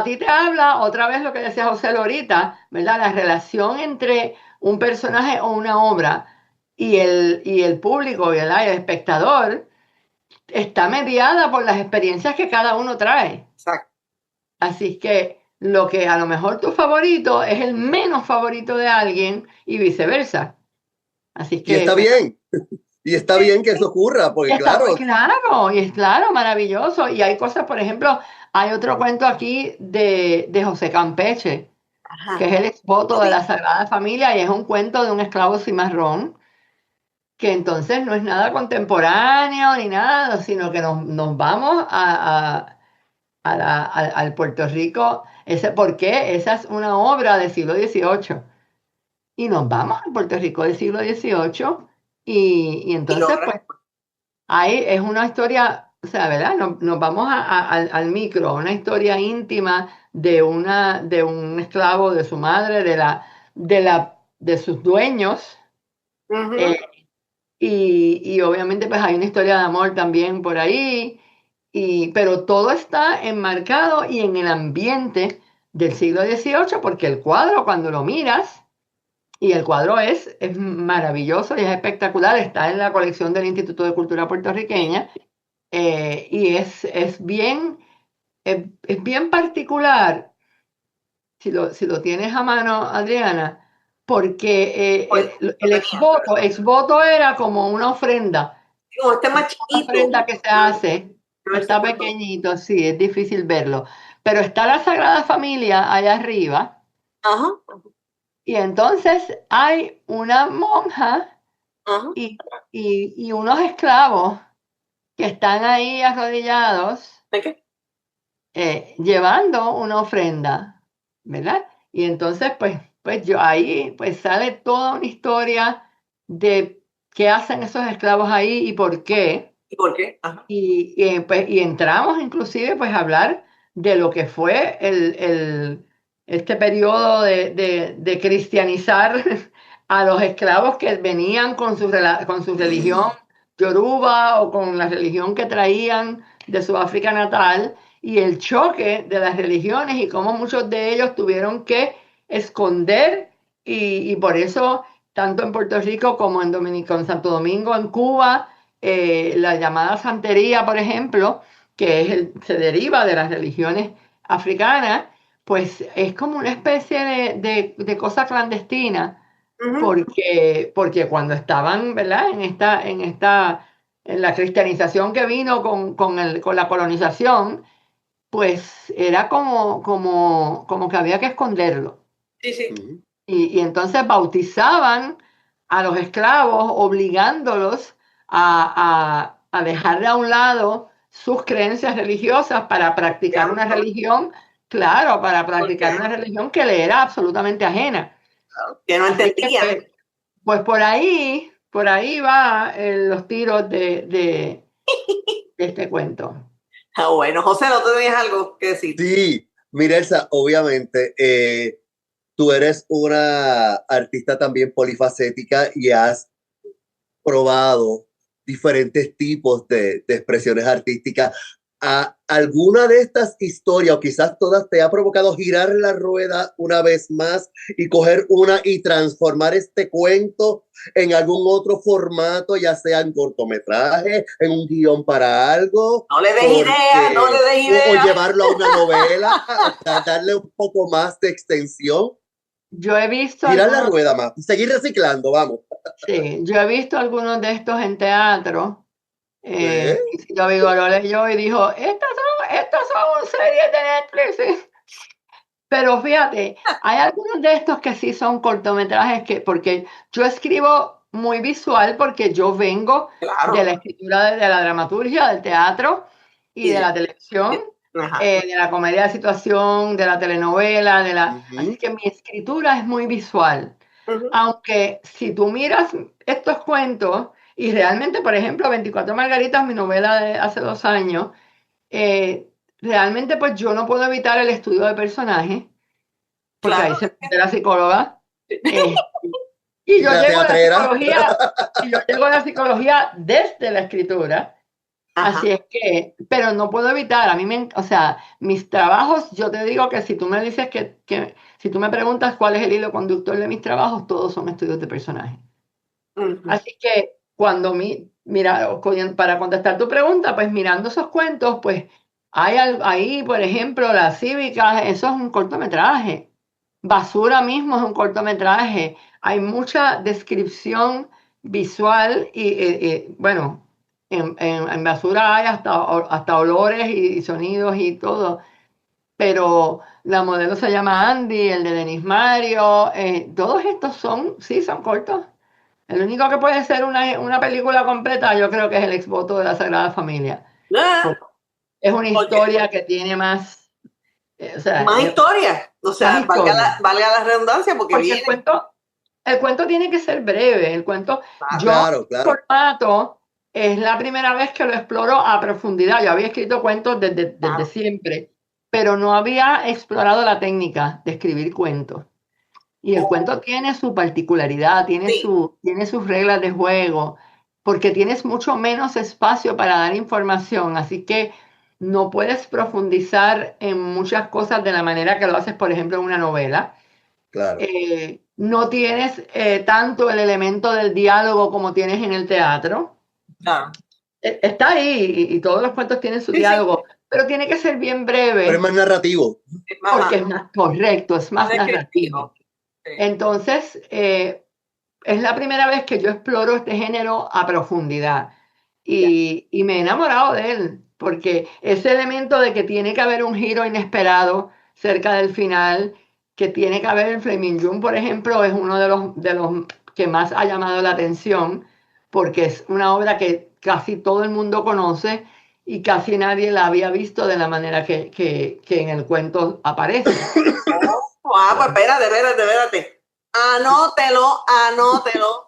ti te habla otra vez lo que decía José ahorita, ¿verdad? La relación entre un personaje o una obra y el público y el espectador está mediada por las experiencias que cada uno trae. Exacto. Así que lo que a lo mejor tu favorito es el menos favorito de alguien y viceversa. Así que... Y está bien. Y está bien que eso ocurra, porque claro. Claro, y es claro, maravilloso. Y hay cosas, por ejemplo, hay otro cuento aquí de José Campeche, Ajá. que es el exvoto de la Sagrada Familia, y es un cuento de un esclavo cimarrón, que entonces no es nada contemporáneo ni nada, sino que nos vamos al Puerto Rico, porque esa es una obra del siglo XVIII. Y nos vamos al Puerto Rico del siglo XVIII y entonces pues ahí es una historia, o sea, ¿verdad? Nos vamos al micro, una historia íntima de un esclavo, de su madre, de sus dueños. Uh-huh. Y obviamente pues hay una historia de amor también por ahí, pero todo está enmarcado y en el ambiente del siglo XVIII, porque el cuadro cuando lo miras, y el cuadro es maravilloso y es espectacular, está en la colección del Instituto de Cultura Puertorriqueña, y es bien particular, si lo tienes a mano, Adriana, porque el exvoto era como una ofrenda. No, está más Una chiquito. ofrenda que se hace, está pequeñito, sí, es difícil verlo. Pero está la Sagrada Familia allá arriba. Ajá. Y entonces hay una monja Ajá. y unos esclavos que están ahí arrodillados llevando una ofrenda, ¿verdad? Y entonces pues yo ahí pues sale toda una historia de qué hacen esos esclavos ahí y por qué. ¿Y por qué? Ajá. Y entramos inclusive pues a hablar de lo que fue este periodo de cristianizar a los esclavos que venían con su religión yoruba o con la religión que traían de su África natal, y el choque de las religiones y cómo muchos de ellos tuvieron que esconder, y por eso tanto en Puerto Rico como en Santo Domingo, en Cuba, la llamada santería, por ejemplo, que se deriva de las religiones africanas, pues es como una especie de cosa clandestina, porque cuando estaban, ¿verdad? En la cristianización que vino con la colonización, pues era como que había que esconderlo. Sí, sí. Y entonces bautizaban a los esclavos, obligándolos a dejar a un lado sus creencias religiosas para practicar una religión, claro, para practicar una religión que le era absolutamente ajena. Que no Así que, entendían. pues por ahí va los tiros de este cuento. Ah, bueno, José, ¿no tenías algo que decir? Sí, mira, Elsa, obviamente, tú eres una artista también polifacética y has probado diferentes tipos de expresiones artísticas. ¿Alguna de estas historias, o quizás todas, te ha provocado girar la rueda una vez más y coger una y transformar este cuento en algún otro formato, ya sea en cortometraje, en un guión para algo? No le des idea, no le des idea. O llevarlo a una novela, darle un poco más de extensión. Yo he visto Girar la rueda más, seguir reciclando, vamos. Sí, yo he visto algunos de estos en teatro. Yo Vigo lo leyó y dijo, estos son series de Netflix. Pero fíjate, hay algunos de estos que sí son cortometrajes, porque yo escribo muy visual, porque yo vengo de la escritura de la dramaturgia, del teatro y de la televisión, de la comedia de situación, de la telenovela, así que mi escritura es muy visual. Aunque si tú miras estos cuentos, y realmente, por ejemplo, 24 Margaritas, mi novela de hace 2 años, realmente pues yo no puedo evitar el estudio de personajes, porque ahí se mete la psicóloga. Y yo llego a la psicología desde la escritura. Ajá. Así es que, pero no puedo evitar, o sea, mis trabajos, yo te digo que si tú me dices si tú me preguntas cuál es el hilo conductor de mis trabajos, todos son estudios de personajes. Así que para contestar tu pregunta, pues mirando esos cuentos, pues hay ahí, por ejemplo, Las Cívicas, eso es un cortometraje. Basura mismo es un cortometraje. Hay mucha descripción visual y bueno, en Basura hay hasta olores y sonidos y todo. Pero la modelo se llama Andy, el de Denis Mario, todos estos son cortos. El único que puede ser una película completa, yo creo que es El exvoto de la Sagrada Familia. Es una historia que tiene más... más historia. O sea, valga la redundancia, porque el cuento tiene que ser breve. El cuento, claro. Formato, es la primera vez que lo exploro a profundidad. Yo había escrito cuentos desde siempre, pero no había explorado la técnica de escribir cuentos. Y el cuento tiene su particularidad, tiene sus reglas de juego, porque tienes mucho menos espacio para dar información, así que no puedes profundizar en muchas cosas de la manera que lo haces, por ejemplo, en una novela. Claro. No tienes tanto el elemento del diálogo como tienes en el teatro. Claro. Está ahí y todos los cuentos tienen su diálogo, pero tiene que ser bien breve. Pero es más narrativo. Porque es más correcto, es más narrativo. Entonces, es la primera vez que yo exploro este género a profundidad y me he enamorado de él, porque ese elemento de que tiene que haber un giro inesperado cerca del final, que tiene que haber el Flaming June, por ejemplo, es uno de los que más ha llamado la atención, porque es una obra que casi todo el mundo conoce y casi nadie la había visto de la manera que en el cuento aparece. Pues espérate. Anótelo.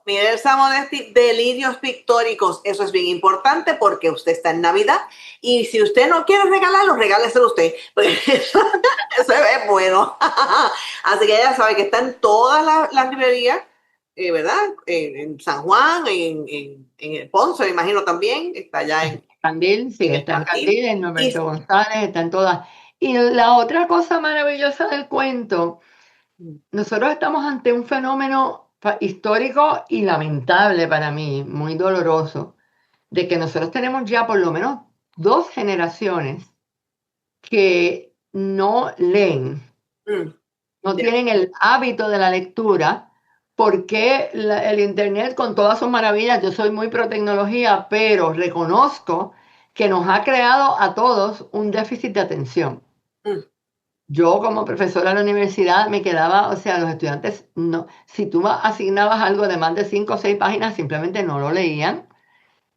Mire, Elsa Modesti, delirios pictóricos. Eso es bien importante porque usted está en Navidad y si usted no quiere regalarlo, regáleselo usted. Eso es bueno. Así que ya sabe que está en todas las librerías, ¿verdad? En San Juan, en Ponce, me imagino también. Está allá en Candil, sí, está en Candil, en Norberto González, está en todas. Y la otra cosa maravillosa del cuento, nosotros estamos ante un fenómeno histórico y lamentable para mí, muy doloroso, de que nosotros tenemos ya por lo menos 2 generaciones que no leen, no tienen el hábito de la lectura, porque el Internet, con todas sus maravillas, yo soy muy pro tecnología, pero reconozco que nos ha creado a todos un déficit de atención. Yo, como profesora de la universidad, me quedaba, o sea, los estudiantes, no, si tú asignabas algo de más de 5 o 6 páginas, simplemente no lo leían.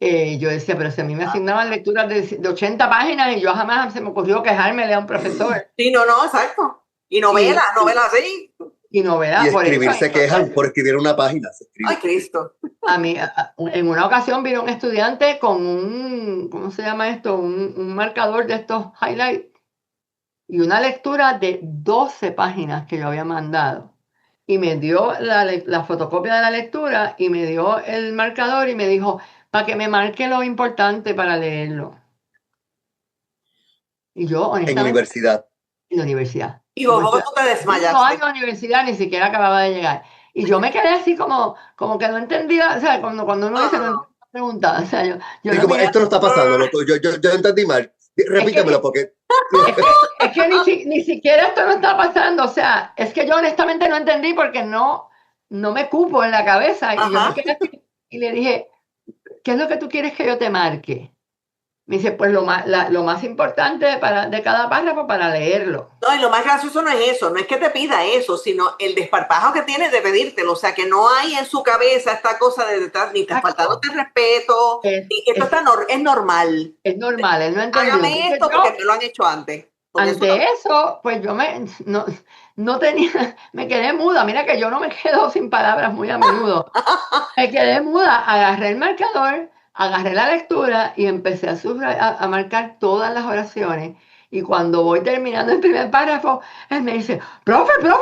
Yo decía, pero si a mí me asignaban lecturas de 80 páginas y yo jamás se me ocurrió quejármele a un profesor. Sí, no, exacto. Y novelas así. Y novelas. Y escribir se quejan por escribir una página. Ay, Cristo. A mí, en una ocasión vino un estudiante con un, ¿cómo se llama esto? Un marcador de estos highlights y una lectura de 12 páginas que yo había mandado. Y me dio la fotocopia de la lectura y me dio el marcador y me dijo, para que me marque lo importante para leerlo. Y yo, honestamente... En universidad. En la universidad. Y vos tú te desmayaste. No, en la universidad ni siquiera acababa de llegar. Y yo me quedé así como que no entendía, o sea, cuando uno dice no pregunta, o sea, yo sí, como, esto no está pasando, loco. Yo entendí mal. Repítamelo porque... Es que ni siquiera esto no está pasando, o sea, es que yo honestamente no entendí porque no me cupo en la cabeza. Y yo me quedé así, y le dije, ¿qué es lo que tú quieres que yo te marque? Me dice, pues lo más importante de cada párrafo para leerlo. No, y lo más gracioso no es eso, no es que te pida eso, sino el desparpajo que tiene de pedírtelo. O sea, que no hay en su cabeza esta cosa de detrás, ni te faltándote respeto, ni que esto es normal. Es normal, él no entendió. Hágame esto porque me lo han hecho antes. Ante eso, pues yo no tenía, me quedé muda. Mira que yo no me quedo sin palabras muy a menudo. Me quedé muda, agarré el marcador, agarré la lectura y empecé a marcar todas las oraciones. Y cuando voy terminando el primer párrafo, él me dice, profe, pero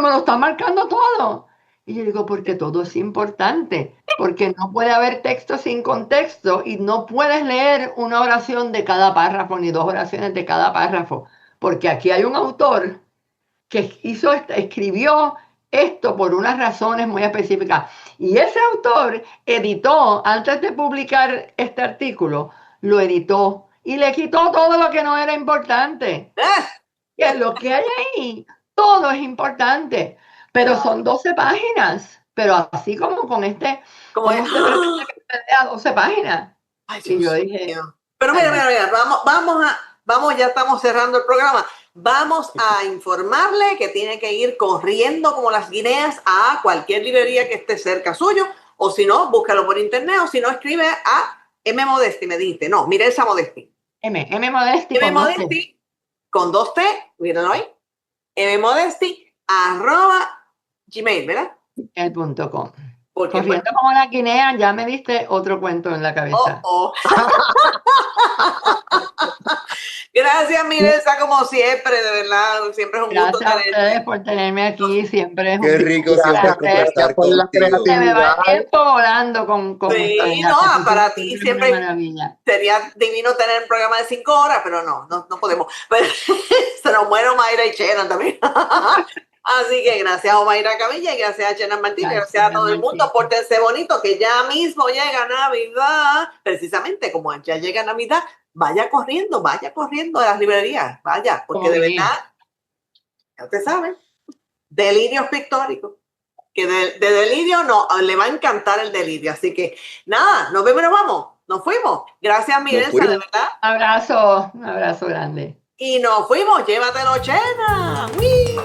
me lo está marcando todo. Y yo digo, porque todo es importante, porque no puede haber texto sin contexto y no puedes leer una oración de cada párrafo ni 2 oraciones de cada párrafo, porque aquí hay un autor que escribió esto por unas razones muy específicas. Y ese autor editó, antes de publicar este artículo, lo editó y le quitó todo lo que no era importante. Que lo que hay ahí, todo es importante. Pero son 12 páginas. Pero así como con este... Como este 12 páginas. Ay, y yo dije... Pero mira, vamos, ya estamos cerrando el programa. Vamos a informarle que tiene que ir corriendo como las guineas a cualquier librería que esté cerca suyo, o si no, búscalo por internet, o si no, escribe a M. Modesti, me dijiste. No, Mirelsa Modesti. M. Modesti. M. Modesti con 2 T, mírenlo ahí. mmodesti@gmail, ¿verdad? El.com. Porque corriendo como la guinea, ya me diste otro cuento en la cabeza. Gracias, Mirelsa, como siempre, de verdad. Siempre es un gusto tenerte. Gracias a ustedes por tenerme aquí. Siempre es Qué rico siempre conversar contigo. Se me va el tiempo volando con sí, no, para ti siempre sería divino tener un programa de 5 horas, pero no podemos. Pero, se nos muere Mayra y Chena también. Así que gracias a Omaira Camilla y gracias a Chena Martínez, gracias a todo el mundo, pórtense bonito, que ya mismo llega Navidad, precisamente como ya llega Navidad, vaya corriendo a las librerías, vaya, porque de verdad, ya usted sabe, delirios pictóricos, que de delirio no, le va a encantar el delirio, así que nada, nos vemos, nos fuimos, gracias Mirelsa, de verdad. Un abrazo grande. Y nos fuimos, llévatelo Chena. ¡Uy!